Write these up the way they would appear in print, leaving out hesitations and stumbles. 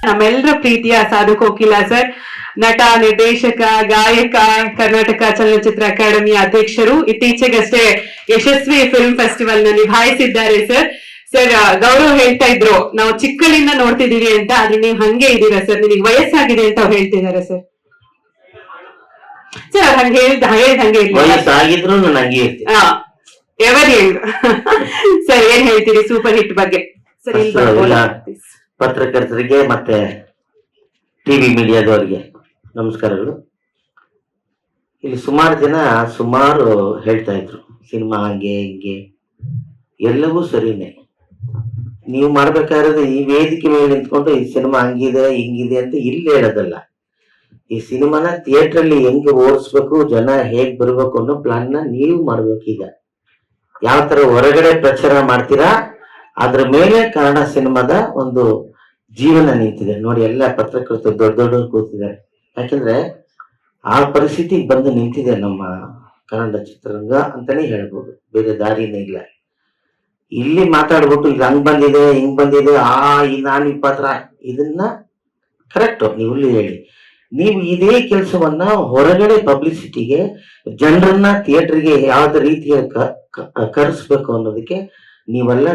ನಮ್ಮೆಲ್ಲರ ಪ್ರೀತಿಯ ಸಾಧು ಕೋಕಿಲ ಸರ್, ನಟ, ನಿರ್ದೇಶಕ, ಗಾಯಕ, ಕರ್ನಾಟಕ ಚಲನಚಿತ್ರ ಅಕಾಡೆಮಿಯ ಅಧ್ಯಕ್ಷರು, ಇತ್ತೀಚೆಗಷ್ಟೇ ಯಶಸ್ವಿ ಫಿಲ್ಮ್ ಫೆಸ್ಟಿವಲ್ ನ ನಿಭಾಯಿಸಿದ್ದಾರೆ ಸರ್. ಸರ್, ಗೌರವ್ ಹೇಳ್ತಾ ಇದ್ರು ನಾವು ಚಿಕ್ಕಳಿಂದ ನೋಡ್ತಿದೀವಿ ಅಂತ, ಆದ್ರೆ ನೀವು ಹಂಗೆ ಇದ್ದೀರಾ ಸರ್, ನಿಮಗೆ ವಯಸ್ಸಾಗಿದೆ ಅಂತ ಅವ್ರು ಹೇಳ್ತಿದ್ದಾರೆ ಸರ್. ಸರ್ ಹಂಗೆ ಹಂಗೆ ವಯಸ್ಸಾಗಿದ್ರು ನಂಗೆ ಎವರ್ ಯಂಗ್. ಸರ್ ಏನ್ ಹೇಳ್ತೀರಿ ಸೂಪರ್ ಹಿಟ್ ಬಗ್ಗೆ? ಸರ್ ಪತ್ರಕರ್ತರಿಗೆ ಮತ್ತೆ ಟಿವಿ ಮೀಡಿಯಾದವರಿಗೆ ನಮಸ್ಕಾರಗಳು. ಇಲ್ಲಿ ಸುಮಾರು ಜನ ಹೇಳ್ತಾ ಇದ್ರು ಸಿನಿಮಾ ಹಂಗೆ ಹಿಂಗೆ, ಎಲ್ಲವೂ ಸರಿನೇ. ನೀವು ಮಾಡ್ಬೇಕಾದ್ರೆ ಈ ವೇದಿಕೆ ಮೇಲೆ ನಿಂತ್ಕೊಂಡು ಈ ಸಿನಿಮಾ ಹಂಗಿದೆ ಹಿಂಗಿದೆ ಅಂತ ಇಲ್ಲಿ ಹೇಳೋದಲ್ಲ. ಈ ಸಿನಿಮಾನ ಥಿಯೇಟರ್ ಅಲ್ಲಿ ಹೆಂಗೆ ಓಡಿಸ್ಬೇಕು, ಜನ ಹೇಗ್ ಬರ್ಬೇಕು ಅನ್ನೋ ಪ್ಲಾನ್ ನ ನೀವು ಮಾಡ್ಬೇಕು. ಈಗ ಯಾವ ತರ ಹೊರಗಡೆ ಪ್ರಚಾರ ಮಾಡ್ತೀರಾ ಅದ್ರ ಮೇಲೆ ಕನ್ನಡ ಸಿನಿಮಾದ ಒಂದು ಜೀವನ ನಿಂತಿದೆ ನೋಡಿ. ಎಲ್ಲ ಪತ್ರಕರ್ತರು ದೊಡ್ಡವರು ಕೂತಿದ್ದಾರೆ. ಯಾಕಂದ್ರೆ ಆ ಪರಿಸ್ಥಿತಿಗೆ ಬಂದು ನಿಂತಿದೆ ನಮ್ಮ ಕನ್ನಡ ಚಿತ್ರರಂಗ ಅಂತಾನೆ ಹೇಳ್ಬೋದು, ಬೇರೆ ದಾರಿನೇ ಇಲ್ಲ. ಇಲ್ಲಿ ಮಾತಾಡ್ಬಿಟ್ಟು ಇದು ಹಂಗ್ ಬಂದಿದೆ ಹಿಂಗ್ ಬಂದಿದೆ ನಾನು ಈ ಪಾತ್ರ, ಇದನ್ನ ಕರೆಕ್ಟ್ ನೀವು ಇಲ್ಲಿ ಹೇಳಿ. ನೀವು ಇದೇ ಕೆಲಸವನ್ನ ಹೊರಗಡೆ ಪಬ್ಲಿಸಿಟಿಗೆ, ಜನರನ್ನ ಥಿಯೇಟರ್ಗೆ ಯಾವ್ದು ರೀತಿಯ ಕರೆಸ್ಬೇಕು ಅನ್ನೋದಕ್ಕೆ ನೀವೆಲ್ಲ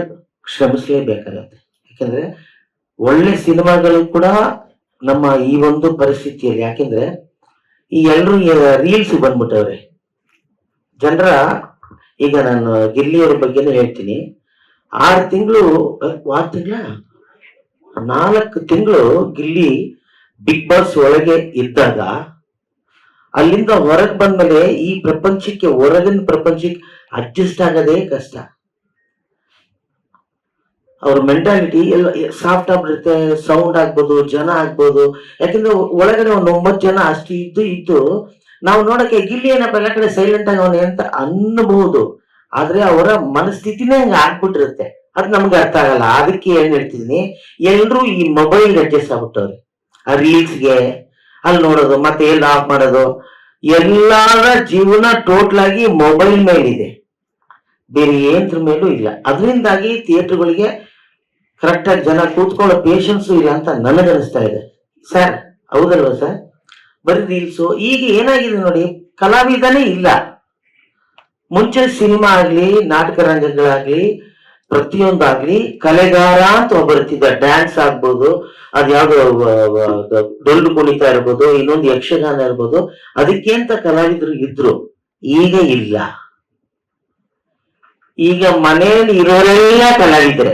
ಶ್ರಮಿಸಲೇಬೇಕಾಗತ್ತೆ. ಯಾಕಂದ್ರೆ ಒಳ್ಳೆ ಸಿನಿಮಾಗಳು ಕೂಡ ನಮ್ಮ ಈ ಒಂದು ಪರಿಸ್ಥಿತಿಯಲ್ಲಿ, ಯಾಕೆಂದ್ರೆ ಈ ಎಲ್ರು ರೀಲ್ಸ್ ಬಂದ್ಬಿಟ್ಟವ್ರೆ ಜನರ. ಈಗ ನಾನು ಗಿಲ್ಲಿಯವರ ಬಗ್ಗೆನೂ ಹೇಳ್ತೀನಿ. 6 ತಿಂಗಳು 4 ತಿಂಗಳು ಗಿಲ್ಲಿ ಬಿಗ್ ಬಾಸ್ ಒಳಗೆ ಇದ್ದಾಗ, ಅಲ್ಲಿಂದ ಹೊರಗೆ ಬಂದ್ಮೇಲೆ ಈ ಪ್ರಪಂಚಕ್ಕೆ, ಹೊರಗಿನ ಪ್ರಪಂಚಕ್ಕೆ ಅಡ್ಜಸ್ಟ್ ಆಗೋದೇ ಕಷ್ಟ. ಅವ್ರ ಮೆಂಟಾಲಿಟಿ ಎಲ್ಲ ಸಾಫ್ಟ್ ಆಗ್ಬಿಡುತ್ತೆ. ಸೌಂಡ್ ಆಗ್ಬೋದು, ಜನ ಆಗ್ಬೋದು. ಯಾಕಂದ್ರೆ ಒಳಗಡೆ ಒಂದು 9 ಜನ ಅಷ್ಟು ಇದ್ದು ನಾವು ನೋಡಕ್ಕೆ ಗಿಲ್ಲಿ ಏನಪ್ಪ ಎಲ್ಲ ಕಡೆ ಸೈಲೆಂಟ್ ಆಗವನೆ ಅಂತ ಅನ್ನಬಹುದು. ಆದ್ರೆ ಅವರ ಮನಸ್ಥಿತಿನೇ ಹಂಗ ಆಗ್ಬಿಟ್ಟಿರುತ್ತೆ. ಅದ್ ನಮ್ಗೆ ಅರ್ಥ ಆಗಲ್ಲ. ಅದಕ್ಕೆ ಏನ್ ಹೇಳ್ತಿದೀನಿ, ಎಲ್ರು ಈ ಮೊಬೈಲ್ ಅಡ್ಜಸ್ಟ್ ಆಗ್ಬಿಟ್ಟವ್ರೆ. ಆ ರೀಲ್ಸ್ಗೆ ಅಲ್ಲಿ ನೋಡೋದು, ಮತ್ತೆ ಎಲ್ಲಿ ಆಫ್ ಮಾಡೋದು, ಎಲ್ಲರ ಜೀವನ ಟೋಟಲ್ ಆಗಿ ಮೊಬೈಲ್ ಮೇಲಿದೆ, ಬೇರೆ ಏನ್ರ ಮೇಲೂ ಇಲ್ಲ. ಅದರಿಂದಾಗಿ ಥಿಯೇಟರ್ಗಳಿಗೆ ಕರೆಕ್ಟ್ ಆಗಿ ಜನ ಕೂತ್ಕೊಳ್ಳೋ ಪೇಷನ್ಸು ಇಲ್ಲ ಅಂತ ನನಗನ್ನಿಸ್ತಾ ಇದೆ ಸರ್. ಹೌದಲ್ವ ಸರ್? ಬರೀ ರೀಲ್ಸು. ಈಗ ಏನಾಗಿದೆ ನೋಡಿ, ಕಲಾವಿದನೇ ಇಲ್ಲ. ಮುಂಚೆ ಸಿನಿಮಾ ಆಗ್ಲಿ, ನಾಟಕ ರಂಗಗಳಾಗ್ಲಿ, ಪ್ರತಿಯೊಂದಾಗ್ಲಿ ಕಲೆಗಾರ ಅಂತ ಒಬ್ಬರ್ತಿದ್ದ. ಡ್ಯಾನ್ಸ್ ಆಗ್ಬೋದು, ಅದ್ಯಾವ್ದು ಡೊಳ್ಳು ಕುಣಿತ ಇರ್ಬೋದು, ಇನ್ನೊಂದು ಯಕ್ಷಗಾನ ಇರ್ಬೋದು, ಅದಕ್ಕೆ ಅಂತ ಕಲಾವಿದರು ಇದ್ರು. ಈಗ ಇಲ್ಲ. ಈಗ ಮನೆಯಲ್ಲಿ ಇರೋರೆಲ್ಲ ಕಲಾವಿದ್ರೆ.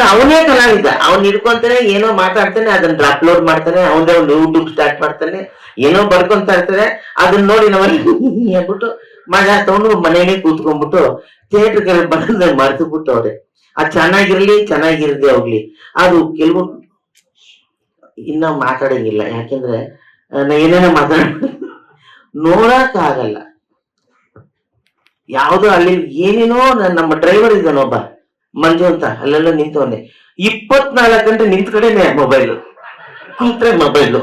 ಅವನೇ ಕಲಾವಿದ. ಅವನ್ ಹಿಡ್ಕೊಂತಾನೆ, ಏನೋ ಮಾತಾಡ್ತಾನೆ, ಅದನ್ನ ಅಪ್ಲೋಡ್ ಮಾಡ್ತಾನೆ, ಅವನೇ ಒಂದು ಯೂಟ್ಯೂಬ್ ಸ್ಟಾರ್ಟ್ ಮಾಡ್ತಾನೆ, ಏನೋ ಬರ್ಕೊಂತ ಇರ್ತಾರೆ. ಅದನ್ನ ನೋಡಿ ನಾವಲ್ಲಿ ಹೇಳ್ಬಿಟ್ಟು ಮಜಾ ತಗೊಂಡು ಮನೆಗೆ ಕೂತ್ಕೊಂಡ್ಬಿಟ್ಟು ಥಿಯೇಟರ್ ಬಂದ ಮರ್ತು ಬಿಟ್ಟು ಅವ್ರೆ. ಅದು ಚೆನ್ನಾಗಿರದೆ ಹೋಗ್ಲಿ. ಅದು ಕೆಲವು ಇನ್ನ ಮಾತಾಡಂಗಿಲ್ಲ. ಯಾಕೆಂದ್ರೆ ಏನೇನೋ ನೋಡಕ್ ಆಗಲ್ಲ. ಯಾವ್ದೋ ಅಲ್ಲಿ ಏನೇನೋ ನಮ್ಮ ಡ್ರೈವರ್ ಇದ್ದಾನೊಬ್ಬ ಮಂಜು ಅಂತ, ಅಲ್ಲೆಲ್ಲ ನಿಂತವನ್ನೇ 24 ಗಂಟೆ ನಿಂತ ಕಡೆನೆ ಮೊಬೈಲು, ಕೂತ್ರೆ ಮೊಬೈಲು.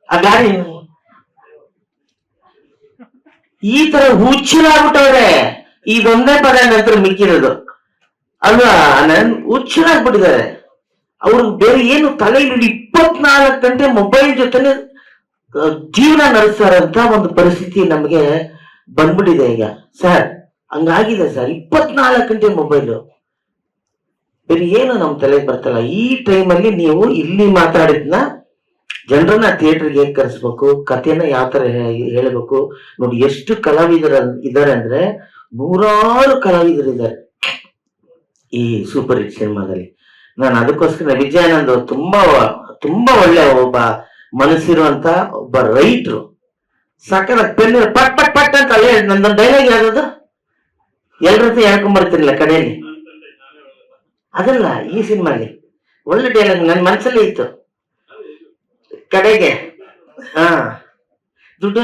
ಆ ಗಾಡಿ ಈ ತರ ಹುಚ್ಚರಾಗ್ಬಿಟ್ಟವ್ರೆ. ಇದೊಂದೇ ಪದ ನಂತರ ಮಿಕ್ಕಿರೋದು ಅಲ್ವಾ, ಹುಚ್ಚರಾಗ್ಬಿಟ್ಟಿದ್ದಾರೆ. ಅವ್ರಿಗೆ ಬೇರೆ ಏನು ತಲೆ ಇಲ್ಲ. 24 ಗಂಟೆ ಮೊಬೈಲ್ ಜೊತೆನೆ ಜೀವನ ನಡೆಸ್ತಾರಂತ ಒಂದು ಪರಿಸ್ಥಿತಿ ನಮಗೆ ಬಂದ್ಬಿಟ್ಟಿದೆ ಈಗ ಸರ್. ಹಂಗಾಗಿದೆ ಸರ್. 24 ಗಂಟೆ ಮೊಬೈಲು, ಬೇರೆ ಏನು ನಮ್ ತಲೆಗೆ ಬರ್ತಲ್ಲ. ಈ ಟೈಮಲ್ಲಿ ನೀವು ಇಲ್ಲಿ ಮಾತಾಡಿದ್ನ ಜನರನ್ನ ಥಿಯೇಟರ್ಗೆ ಹೇಗೆ ಕರೆಸ್ಬೇಕು, ಕಥೆನ ಯಾವ ತರ ಹೇಳ್ಬೇಕು ನೋಡಿ. ಎಷ್ಟು ಕಲಾವಿದರು ಇದ್ದಾರೆ ಅಂದ್ರೆ, 100 ಕಲಾವಿದರು ಇದ್ದಾರೆ ಈ ಸೂಪರ್ ಹಿಟ್ ಸಿನಿಮಾದಲ್ಲಿ. ನಾನು ಅದಕ್ಕೋಸ್ಕರ ವಿಜಯಾನಂದ್ ತುಂಬಾ ಒಳ್ಳೆ ಒಬ್ಬ ಮನಸ್ಸಿರುವಂತ ಒಬ್ಬ ರೈಟ್ರು. ಸಕಲ ಪೆನ್ ಪಟ್ ಪಟ್ ಪಟ್ ಅಂತ ಅಲ್ಲೇ ನಂದೊಂದು ಡೈಲಾಗ್ ಯಾವ್ದು ಎಲ್ರ ಹೇಳ್ಕೊಂಡ್ಬರ್ತಿರ್ಲಿಲ್ಲ ಕಡೆಯಲ್ಲಿ. ಅದಲ್ಲ, ಈ ಸಿನಿಮಾಲಿ ಒಳ್ಳೆ ಡೈಲಾಗ್ ನನ್ನ ಮನಸ್ಸಲ್ಲೇ ಇತ್ತು. ಕಡೆಗೆ ದುಡ್ಡು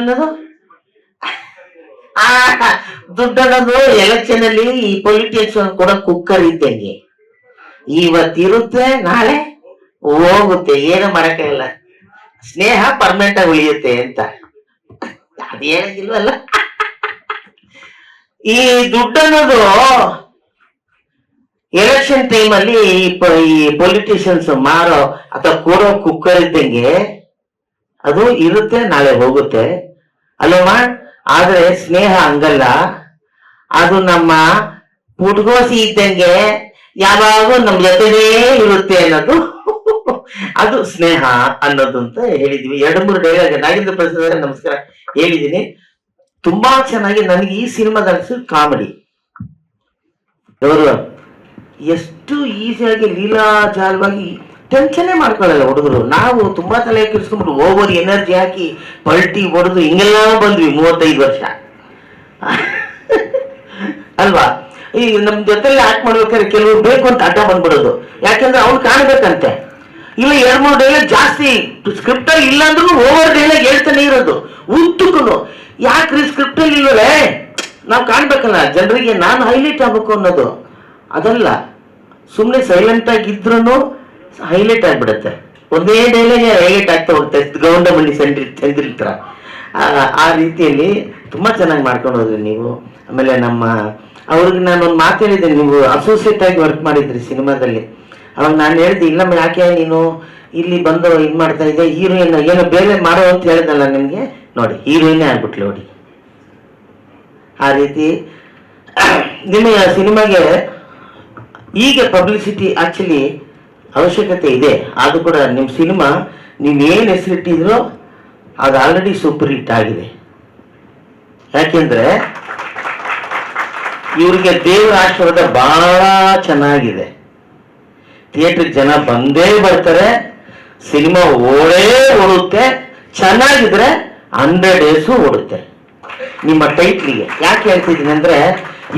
ಅನ್ನೋದು ಎಲೆಕ್ಷನ್ ಅಲ್ಲಿ ಈ ಪೊಲಿಟಿಕ್ಸ್ ಕೂಡ ಕುಕ್ಕರ್ ಇದ್ದಂಗೆ, ಇವತ್ತಿರುತ್ತೆ ನಾಳೆ ಹೋಗುತ್ತೆ, ಏನು ಮಾಡಕ್ಕಾಗಲ್ಲ. ಸ್ನೇಹ ಪರ್ಮನೆಂಟ್ ಆಗಿ ಉಳಿಯುತ್ತೆ ಅಂತ ಅದೇನಿಲ್ವಲ್ಲ. ಈ ದುಡ್ಡು ಅನ್ನೋದು ಎಲೆಕ್ಷನ್ ಟೈಮಲ್ಲಿ ಈ ಪೊಲಿಟಿಷಿಯನ್ಸ್ ಮಾರೋ ಅಥವಾ ಕೂಡೋ ಕುಕ್ಕರ್ ಇದ್ದಂಗೆ ಅದು ಇರುತ್ತೆ, ನಾಳೆ ಹೋಗುತ್ತೆ ಅಲ್ಲಮ್ಮ. ಆದ್ರೆ ಸ್ನೇಹ ಹಂಗಲ್ಲ, ಅದು ನಮ್ಮ ಪುಟ್ಗೋಸಿ ಇದ್ದಂಗೆ ಯಾವಾಗೂ ನಮ್ ಜೊತೆನೇ ಇರುತ್ತೆ ಅನ್ನೋದು ಅದು ಸ್ನೇಹ ಅನ್ನೋದು ಅಂತ ಹೇಳಿದ್ವಿ. 2-3 ಡೈಲಾಗ್ ನಾಗೇಂದ್ರ ಪ್ರಸಾದ್ ನಮಸ್ಕಾರ ಹೇಳಿದೀನಿ. ತುಂಬಾ ಚೆನ್ನಾಗಿ ನನಗೆ ಈ ಸಿನಿಮಾದ ಅನ್ಸಿದ್ದು ಕಾಮಿಡಿ. ಅವರು ಎಷ್ಟು ಈಸಿಯಾಗಿ ಲೀಲಾಜಾಲವಾಗಿ ಟೆನ್ಷನ್ನೇ ಮಾಡ್ಕೊಳ್ಳಲ್ಲ ಹುಡುಗರು. ನಾವು ತುಂಬಾ ತಲೆ ಕೆಡಿಸ್ಕೊಂಡ್ಬಿಟ್ಟು ಓವರ್ ಎನರ್ಜಿ ಹಾಕಿ ಪಲ್ಟಿ ಹೊಡೆದು ಹಿಂಗೆಲ್ಲ ಬಂದ್ವಿ 35 ವರ್ಷ ಅಲ್ವಾ. ಈ ನಮ್ ಜೊತೆಲಿ ಆಕ್ಟ್ ಮಾಡ್ಬೇಕಾದ್ರೆ ಕೆಲವರು ಬೇಕು ಅಂತ ಅಡ್ಡ ಬಂದ್ಬಿಡೋದು, ಯಾಕೆಂದ್ರೆ ಅವ್ನು ಕಾಣ್ಬೇಕಂತೆ. ಇಲ್ಲ 2-3 ಡೈಲಾಗ್ ಜಾಸ್ತಿ ಸ್ಕ್ರಿಪ್ಟ್ ಅಲ್ಲಿ ಇಲ್ಲ ಅಂದ್ರೂ ಓವರ್ ಡೈಲಾಗ್ ಹೇಳ್ತಾನೆ ಇರೋದು ಉತ್ತುಕನು. ಯಾಕ್ರಿ ಸ್ಕ್ರಿಪ್ಟ್ ಅಲ್ಲಿ ಇಲ್ಲವೇ, ನಾವು ಕಾಣ್ಬೇಕಲ್ಲ ಜನರಿಗೆ, ನಾನು ಹೈಲೈಟ್ ಆಗ್ಬೇಕು ಅನ್ನೋದು ಅದಲ್ಲ. ಸುಮ್ಮನೆ ಸೈಲೆಂಟ್ ಆಗಿದ್ರು ಹೈಲೈಟ್ ಆಗ್ಬಿಡುತ್ತೆ. ಒಂದೇ ಡೈಲಾಗ್ ಹೈಲೈಟ್ ಆಗ್ತಾ ಹೋಗುತ್ತೆ, ಗೌಂಡಮಣಿ ಚಂದ್ರಿತ್ರ. ಆ ರೀತಿಯಲ್ಲಿ ತುಂಬಾ ಚೆನ್ನಾಗಿ ಮಾಡ್ಕೊಂಡು ಹೋದ್ರಿ ನೀವು. ಆಮೇಲೆ ಅವ್ರಿಗೆ ನಾನು ಒಂದು ಮಾತು ಹೇಳಿದ್ದೆ, ನೀವು ಅಸೋಸಿಯೇಟ್ ಆಗಿ ವರ್ಕ್ ಮಾಡಿದ್ರಿ ಸಿನಿಮಾದಲ್ಲಿ. ಅವಾಗ ನಾನು ಹೇಳಿದೆ, ಇಲ್ಲಮ್ಮ ಯಾಕೆ ನೀನು ಇಲ್ಲಿ ಬಂದು ಇದು ಮಾಡ್ತಾ ಇದ್ದೆ, ಹೀರೋಯಿನ್ ಏನೋ ಬೇರೆ ಮಾಡೋ ಅಂತ ಹೇಳಿದಲ್ಲ ನಿಮ್ಗೆ, ನೋಡಿ ಹೀರೋಯಿನ್ನೇ ಆಗ್ಬಿಟ್ಲು ನೋಡಿ. ಆ ರೀತಿ ನಿಮ್ಮ ಸಿನಿಮಾಗೆ ಈಗ ಪಬ್ಲಿಸಿಟಿ ಆಕ್ಚುಲಿ ಅವಶ್ಯಕತೆ ಇದೆ. ಅದು ಕೂಡ ನಿಮ್ಮ ಸಿನಿಮಾ ನೀವೇನು ಹೆಸರಿಟ್ಟಿದ್ರೋ ಅದು ಆಲ್ರೆಡಿ ಸೂಪರ್ ಹಿಟ್ ಆಗಿದೆ. ಯಾಕೆಂದ್ರೆ ಇವ್ರಿಗೆ ದೇವರ ಆಶೀರ್ವಾದ ಬಹಳ ಚೆನ್ನಾಗಿದೆ. ಥಿಯೇಟರ್ಗೆ ಜನ ಬಂದೇ ಬರ್ತಾರೆ, ಸಿನಿಮಾ ಓಡುತ್ತೆ, ಚೆನ್ನಾಗಿದ್ರೆ 100 days ಓಡುತ್ತೆ. ನಿಮ್ಮ ಟೈಟ್ಲಿಗೆ ಯಾಕೆ ಹೇಳ್ತಿದ್ದೀನಿ ಅಂದ್ರೆ,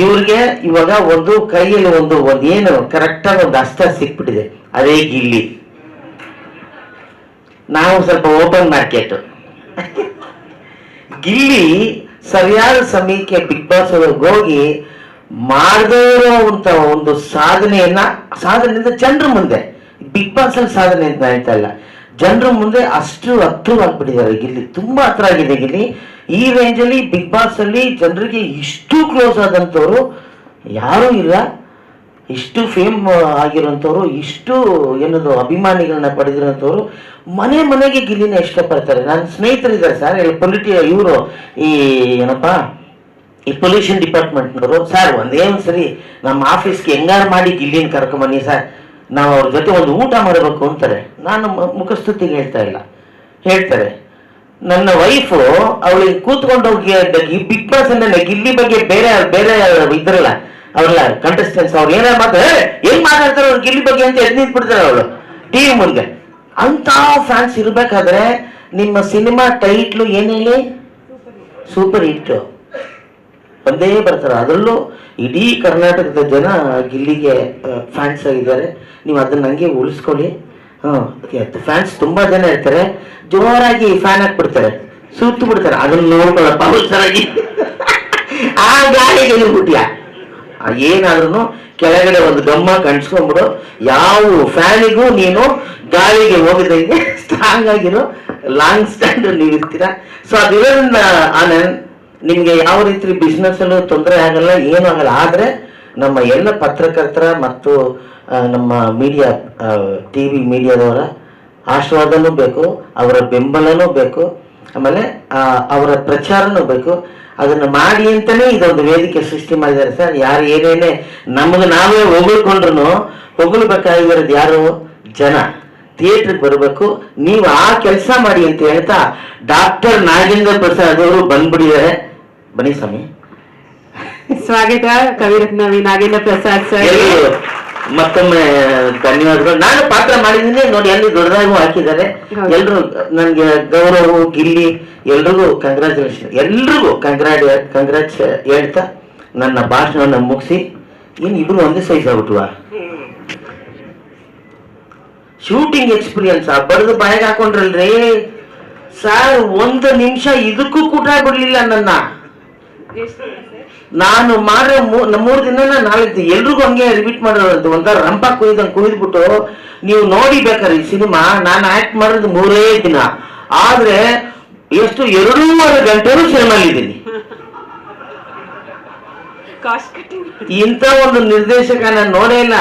ಇವ್ರಿಗೆ ಇವಾಗ ಒಂದು ಕೈಯಲ್ಲಿ ಒಂದು ಏನು ಕರೆಕ್ಟಾಗಿ ಒಂದು ಅಸ್ತ್ರ ಸಿಕ್ಬಿಟ್ಟಿದೆ, ಅದೇ ಗಿಲ್ಲಿ. ನಾವು ಸ್ವಲ್ಪ ಓಪನ್ ಮಾರ್ಕೆಟ್. ಗಿಲ್ಲಿ ಸರಿಯಾದ ಸಮಯಕ್ಕೆ ಬಿಗ್ ಬಾಸ್ ಒಳಗೆ ಹೋಗಿ ಮಾಡದೇ ಇರುವಂತ ಒಂದು ಸಾಧನೆಯಿಂದ ಜನರ ಮುಂದೆ, ಬಿಗ್ ಬಾಸ್ ಅಲ್ಲಿ ಸಾಧನೆ ಅಂತ ಹೇಳ್ತಾ ಇಲ್ಲ, ಜನರ ಮುಂದೆ ಅಷ್ಟು ಹತ್ರವಾಗ್ಬಿಟ್ಟಿದ್ದಾರೆ ಗಿಲ್ಲಿ. ತುಂಬಾ ಹತ್ರ ಆಗಿದೆ ಗಿಲ್ಲಿ. ಈ ರೇಂಜಲ್ಲಿ ಬಿಗ್ ಬಾಸ್ ಅಲ್ಲಿ ಜನರಿಗೆ ಇಷ್ಟು ಕ್ಲೋಸ್ ಆದಂಥವ್ರು ಯಾರೂ ಇಲ್ಲ. ಇಷ್ಟು ಫೇಮ್ ಆಗಿರೋಂಥವ್ರು, ಇಷ್ಟು ಏನದು ಅಭಿಮಾನಿಗಳನ್ನ ಪಡೆದಿರೋಂಥವ್ರು ಮನೆಗೆ ಗಿಲ್ಲಿನ ಇಷ್ಟಪಡ್ತಾರೆ. ನನ್ನ ಸ್ನೇಹಿತರಿದ್ದಾರೆ ಸರ್, ಇವರು ಈ ಏನಪ್ಪಾ ಈ ಪೊಲ್ಯೂಷನ್ ಡಿಪಾರ್ಟ್ಮೆಂಟ್ನವರು. ಸರ್ ಒಂದ್ಸರಿ ನಮ್ಮ ಆಫೀಸ್ಗೆ ಹೆಂಗಾರು ಮಾಡಿ ಗಿಲ್ಲಿನ ಕರ್ಕೊಂಬನ್ನಿ ಸರ್, ನಾವು ಅವ್ರ ಜೊತೆ ಒಂದು ಊಟ ಮಾಡಬೇಕು ಅಂತಾರೆ. ನಾನು ಮುಖಸ್ತುತಿಗೆ ಹೇಳ್ತಾ ಇಲ್ಲ, ಹೇಳ್ತಾರೆ. ನನ್ನ ವೈಫು ಅವಳಿಗೆ ಕೂತ್ಕೊಂಡು ಹೋಗಿ ಬಿಗ್ ಬಾಸ್ ಅಂದ್ರೆ ಗಿಲ್ಲಿ ಬಗ್ಗೆ ಬೇರೆ ಇದ್ರಲ್ಲ ಅವ್ರಲ್ಲ ಕಂಟೆಸ್ಟೆಂಟ್ಸ್, ಅವ್ರು ಏನಾರು ಮಾತಾಡ್ತಾರೆ, ಏನ್ ಮಾತಾಡ್ತಾರೆ ಅವ್ರು ಗಿಲ್ಲಿ ಬಗ್ಗೆ ಅಂತ ಎದ್ದು ನಿಂತ್ಬಿಡ್ತಾರೆ ಅವಳು ಟಿವಿ ಮುಂದೆ. ಅಂತ ಫ್ಯಾನ್ಸ್ ಇರ್ಬೇಕಾದ್ರೆ ನಿಮ್ಮ ಸಿನಿಮಾ ಟೈಟ್ಲು ಏನ್ ಹೇಳಿ, ಸೂಪರ್ ಹಿಟ್ ಒಂದೇ ಬರ್ತಾರೆ. ಅದರಲ್ಲೂ ಇಡೀ ಕರ್ನಾಟಕದ ಜನ ಗಿಲ್ಲಿಗೆ ಫ್ಯಾನ್ಸ್ ಆಗಿದ್ದಾರೆ. ನೀವು ಅದನ್ನ ಹಂಗೆ ಉಳಿಸ್ಕೊಳ್ಳಿ. ಫ್ಯಾನ್ಸ್ ತುಂಬಾ ಜನ ಇರ್ತಾರೆ, ಜೋರಾಗಿ ಫ್ಯಾನ್ ಹಾಕ್ಬಿಡ್ತಾರೆ, ಸುತ್ತು ಬಿಡ್ತಾರೆ. ಅದನ್ನ ನೋಡ್ಕೊಳ್ಳಪ್ಪ ಹುಷಾರಾಗಿ. ಆ ಗಾಳಿಗೆ ಬಿಟ್ಟಿಯ ಏನಾದ್ರೂ ಕೆಳಗಡೆ ಒಂದು ಗಮ್ಮ ಕಣ್ಸ್ಕೊಂಡ್ಬಿಡು. ಯಾವ ಫ್ಯಾನಿಗೂ ನೀನು ಗಾಳಿಗೆ ಹೋಗಿದಂಗೆ ಸ್ಟ್ರಾಂಗ್ ಆಗಿರೋ ಲಾಂಗ್ ಸ್ಟ್ಯಾಂಡ್ ನೀವು ಇರ್ತೀರಾ. ಸೊ ಅದಿರೋದ್ರಿಂದ ಆನಂದ್ ನಿಮ್ಗೆ ಯಾವ ರೀತಿ ಬಿಸ್ನೆಸ್ ಅಲ್ಲೂ ತೊಂದರೆ ಆಗಲ್ಲ, ಏನೂ ಆಗಲ್ಲ. ಆದ್ರೆ ನಮ್ಮ ಎಲ್ಲ ಪತ್ರಕರ್ತರ ಮತ್ತು ನಮ್ಮ ಮೀಡಿಯಾ ಟಿವಿ ಮೀಡಿಯಾದವರ ಆಶೀರ್ವಾದನೂ ಬೇಕು, ಅವರ ಬೆಂಬಲನೂ ಬೇಕು, ಆಮೇಲೆ ಅವರ ಪ್ರಚಾರನೂ ಬೇಕು. ಅದನ್ನು ಮಾಡಿ ಅಂತಾನೆ ಇದೊಂದು ವೇದಿಕೆ ಸೃಷ್ಟಿ ಮಾಡಿದ್ದಾರೆ ಸರ್. ಯಾರು ಏನೇನೇ ನಮಗೆ ನಾವೇ ಹೊಗಳ್ಕೊಂಡ್ರು ಹೊಗಳ್ಬೇಕಾಗಿರೋದು ಯಾರು, ಜನ. ಥಿಯೇಟರ್ಗೆ ಬರಬೇಕು, ನೀವು ಆ ಕೆಲಸ ಮಾಡಿ ಅಂತ ಹೇಳ್ತಾ ಡಾಕ್ಟರ್ ನಾಗೇಂದ್ರ ಪ್ರಸಾದ್ ಅವರು ಬಂದ್ಬಿಟ್ಟಿದ್ದಾರೆ. ಬನ್ನಿ ಸ್ವಾಮಿ. ಸ್ವಾಗತ ಕವಿರತ್ನ ನಾಗೇಂದ್ರ ಪ್ರಸಾದ್ ಸರ್. ಮತ್ತೊಮ್ಮೆ ಧನ್ಯವಾದಗಳು. ನಾನು ಪಾತ್ರ ಮಾಡಿದ್ದೀನಿ ನೋಡಿ, ಅಲ್ಲಿ ದೊಡ್ಡದಾಗೂ ಹಾಕಿದ್ದಾರೆ. ಎಲ್ರು ನನ್ಗೆ ಗೌರವ್ ಗಿಲ್ಲಿ ಎಲ್ರಿಗೂ ಕಂಗ್ರಾಚುಲೇಷನ್, ಎಲ್ರಿಗೂ ಕಂಗ್ರಾಚ್ ಹೇಳ್ತಾ ನನ್ನ ಭಾಷಣವನ್ನು ಮುಗಿಸಿ. ಏನ್ ಇಬ್ರು ಒಂದೇ ಸೈಜ್ ಆಗ್ಬಿಟ್ವಾ? ಶೂಟಿಂಗ್ ಎಕ್ಸ್ಪೀರಿಯನ್ಸ್ ಬಡ್ದು ಬಾಯಿಗೆ ಹಾಕೊಂಡ್ರಲ್ರಿ ಸರ್. 1 ನಿಮಿಷ ಇದಕ್ಕೂ ಕೂಟ ಬಿಡ್ಲಿಲ್ಲ ನನ್ನ. ನಾನು ಮಾಡ್ರೆ 3 ದಿನ 4 ದಿನ ಎಲ್ರಿಗೂ ಹಂಗೆ ರಿಪೀಟ್ ಮಾಡೋದು. ಒಂಥರ ರಂಪ ಕುಯ್ದ್ಬಿಟ್ಟು ನೀವು ನೋಡಿ ಬೇಕಾದ್ರೆ ಈ ಸಿನಿಮಾ. ನಾನು ಆಕ್ಟ್ ಮಾಡೋದು 3 ದಿನ, ಆದ್ರೆ ಎಷ್ಟು 2.5 ಗಂಟೆನೂ ಸಿನಿಮಾ ಇದ್ದೀನಿ. ಕಾಸ್ಟ್ ಕಟ್ಟಿಂಗ್ ಇಂಥ ಒಂದು ನಿರ್ದೇಶಕ ನಾನು ನೋಡೇ ಇಲ್ಲ.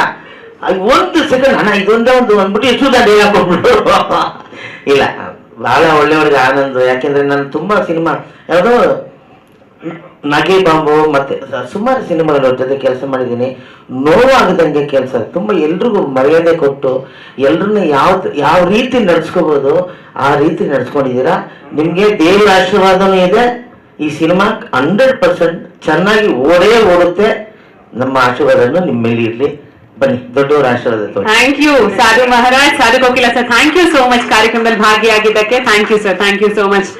ಒಂದು ಸೆಕೆಂಡ್ ಅಣ್ಣ ಇದೊಂದೇ ಒಂದು ಅಂದ್ಬಿಟ್ಟು ಎಷ್ಟು ದಾಡಿ ಹಾಕೊಂಡ್ಬಿಟ್ಟು ಇಲ್ಲ, ಬಹಳ ಒಳ್ಳೆಯವ್ರಿಗೆ ಆನಂದ. ಯಾಕೆಂದ್ರೆ ನಾನು ತುಂಬಾ ಸಿನಿಮಾ ಯಾವುದೋ ನಗೆ ಬಾಂಬು ಮತ್ತೆ ಸುಮಾರು ಸಿನಿಮಾಗಳ ಜೊತೆ ಕೆಲಸ ಮಾಡಿದ್ದೀನಿ. ನೋವಾಗದಂಗೆ ಕೆಲಸ, ತುಂಬಾ ಎಲ್ರಿಗೂ ಮರ್ಯಾದೆ ಕೊಟ್ಟು ಎಲ್ರನ್ನ ಯಾವ ರೀತಿ ನಡ್ಸ್ಕೋಬಹುದು ಆ ರೀತಿ ನಡ್ಸ್ಕೊಂಡಿದ್ದೀರಾ. ನಿಮ್ಗೆ ದೇವರ ಆಶೀರ್ವಾದನೂ ಇದೆ. ಈ ಸಿನಿಮಾ 100% ಚೆನ್ನಾಗಿ ಓಡುತ್ತೆ. ನಮ್ಮ ಆಶೀರ್ವಾದನು ನಿಮ್ಮ ಮೇಲೆ ಇರ್ಲಿ. ಬನ್ನಿ, ದೊಡ್ಡವರ ಆಶೀರ್ವಾದ. Thank you Sadhu Maharaj, Sadhu Kokila sir, thank you so much ಕಾರ್ಯಕ್ರಮದಲ್ಲಿ ಭಾಗಿಯಾಗಿದ್ದಕ್ಕೆ. Thank you sir, thank you so much.